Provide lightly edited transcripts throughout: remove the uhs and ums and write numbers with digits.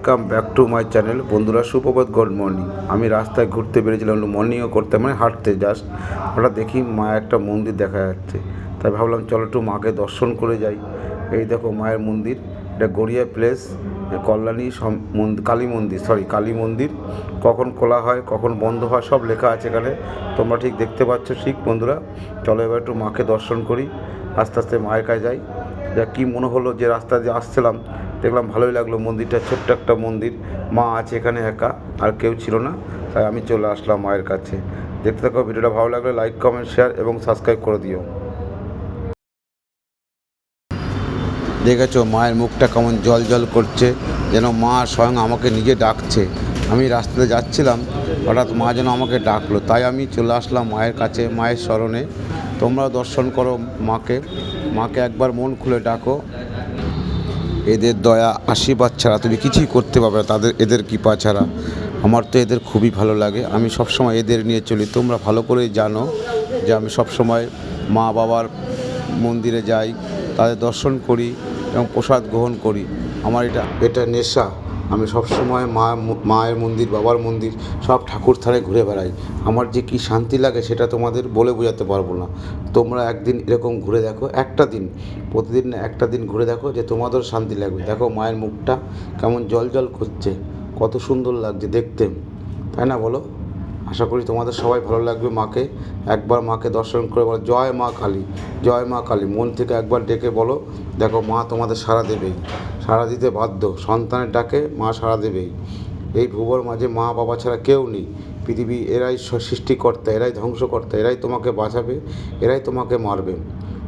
Welcome back to my channel. বন্ধুরা সুপ্রভাত, good morning. আমি রাস্তায় ঘুরতে বেরিয়েছিলাম, মর্নিংও করতে মানে হাঁটতে জাস্ট। হঠাৎ দেখি মা একটা মন্দির দেখা যাচ্ছে, তাই ভাবলাম চলো একটু মাকে দর্শন করে যাই। এই দেখো মায়ের মন্দির, এটা গড়িয়া প্লেস, কল্যাণী কালী মন্দির। কখন খোলা হয় কখন বন্ধ হয় সব লেখা আছে এখানে, তোমরা ঠিক দেখতে পাচ্ছ। ঠিক বন্ধুরা, চলো এবার একটু মাকে দর্শন করি, আস্তে আস্তে মায়ের কাছে যাই। যা কী মনে হলো যে রাস্তা দিয়ে আসছিলাম, দেখলাম ভালোই লাগলো। মন্দিরটা ছোট্ট একটা মন্দির, মা আছে এখানে একা, আর কেউ ছিল না, তাই আমি চলে আসলাম মায়ের কাছে। দেখতে থাকো ভিডিওটা, ভালো লাগলে লাইক কমেন্ট শেয়ার এবং সাবস্ক্রাইব করে দিও। দেখেছো মায়ের মুখটা কেমন জল জল করছে, যেন মা স্বয়ং আমাকে নিজে ডাকছে। আমি রাস্তাতে যাচ্ছিলাম, হঠাৎ মা যেন আমাকে ডাকলো, তাই আমি চলে আসলাম মায়ের কাছে, মায়ের স্মরণে। তোমরা দর্শন করো মাকে একবার মন খুলে ডাকো। এদের দয়া আশীর্বাদ ছাড়া তুমি কিছুই করতে পারবে না, এদের কৃপা ছাড়া। আমার তো এদের খুবই ভালো লাগে, আমি সবসময় এদের নিয়ে চলি। তোমরা ভালো করেই জানো যে আমি সবসময় মা বাবার মন্দিরে যাই, তাদের দর্শন করি এবং প্রসাদ গ্রহণ করি। আমার এটা নেশা। আমি সবসময় মায়ের মন্দির, বাবার মন্দির, সব ঠাকুর থানে ঘুরে বেড়াই। আমার যে কী শান্তি লাগে সেটা তোমাদের বলে বোঝাতে পারবো না। তোমরা একদিন এরকম ঘুরে দেখো, একটা দিন, প্রতিদিন একটা দিন ঘুরে দেখো, যে তোমাদের শান্তি লাগবে। দেখো মায়ের মুখটা কেমন জল জল করছে, কত সুন্দর লাগছে দেখতে, তাই না বলো? আশা করি তোমাদের সবাই ভালো লাগবে। একবার মাকে দর্শন করে বলো জয় মা কালী, জয় মা কালী, মন থেকে একবার ডেকে বলো। দেখো মা তোমাদের সাড়া দেবেই, সাড়া দিতে বাধ্য। সন্তানের ডাকে মা সাড়া দেবেই। এই ভুবর মাঝে মা বাবা ছাড়া কেউ নেই। পৃথিবী এরাই সৃষ্টিকর্তা, এরাই ধ্বংসকর্তা, এরাই তোমাকে বাঁচাবে, এরাই তোমাকে মারবে।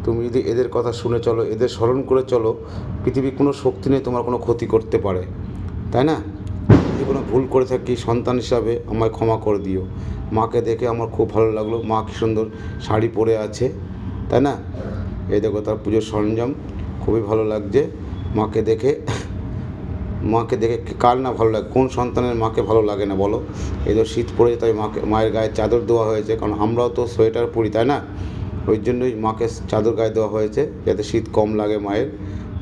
তুমি যদি এদের কথা শুনে চলো, এদের স্মরণ করে চলো, পৃথিবীর কোনো শক্তি নেই তোমার কোনো ক্ষতি করতে পারে, তাই না? যদি কোনো ভুল করে থাকি সন্তান হিসাবে আমায় ক্ষমা করে দিও। মাকে দেখে আমার খুব ভালো লাগলো, মা কী সুন্দর শাড়ি পরে আছে, তাই না? এই দেখো তার পুজোর সরঞ্জাম, খুবই ভালো লাগছে মাকে দেখে। কার না ভালো লাগে, কোন সন্তানের মাকে ভালো লাগে না বলো? এই তো শীত পড়েছে, তাই মায়ের গায়ে চাদর দেওয়া হয়েছে, কারণ আমরাও তো সোয়েটার পরি, তাই না? ওই জন্যই মাকে চাদর গায়ে দেওয়া হয়েছে, যাতে শীত কম লাগে মায়ের।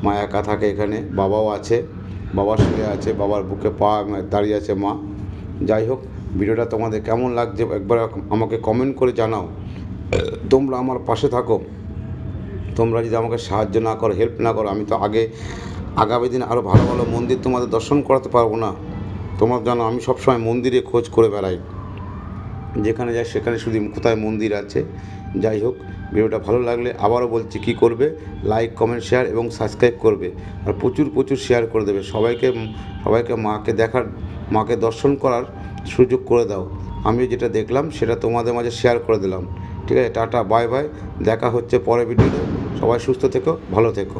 মা একা থাকে এখানে, বাবাও আছে, বাবা শুয়ে আছে, বাবার বুকে পা দাঁড়িয়ে আছে মা। যাই হোক, ভিডিওটা তোমাদের কেমন লাগছে একবার আমাকে কমেন্ট করে জানাও। তোমরা আমার পাশে থাকো। তোমরা যদি আমাকে সাহায্য না করো, হেল্প না করো, আমি তো আগামী দিন আরও ভালো ভালো মন্দির তোমাদের দর্শন করাতে পারবো না। তোমরা জানো আমি সবসময় মন্দিরে খোঁজ করে বেড়াই, যেখানে যাই সেখানে শুধু কোথায় মন্দির আছে। যাই হোক, ভিডিওটা ভালো লাগলে আবারও বলছি কী করবে, লাইক কমেন্ট শেয়ার এবং সাবস্ক্রাইব করবে, আর প্রচুর প্রচুর শেয়ার করে দেবে। সবাইকে মাকে দর্শন করার সুযোগ করে দাও। আমি যেটা দেখলাম সেটা তোমাদের মাঝে শেয়ার করে দিলাম। ঠিক আছে, টাটা, বাই বাই, দেখা হচ্ছে পরের ভিডিওতে। সবাই সুস্থ থেকো, ভালো থেকো।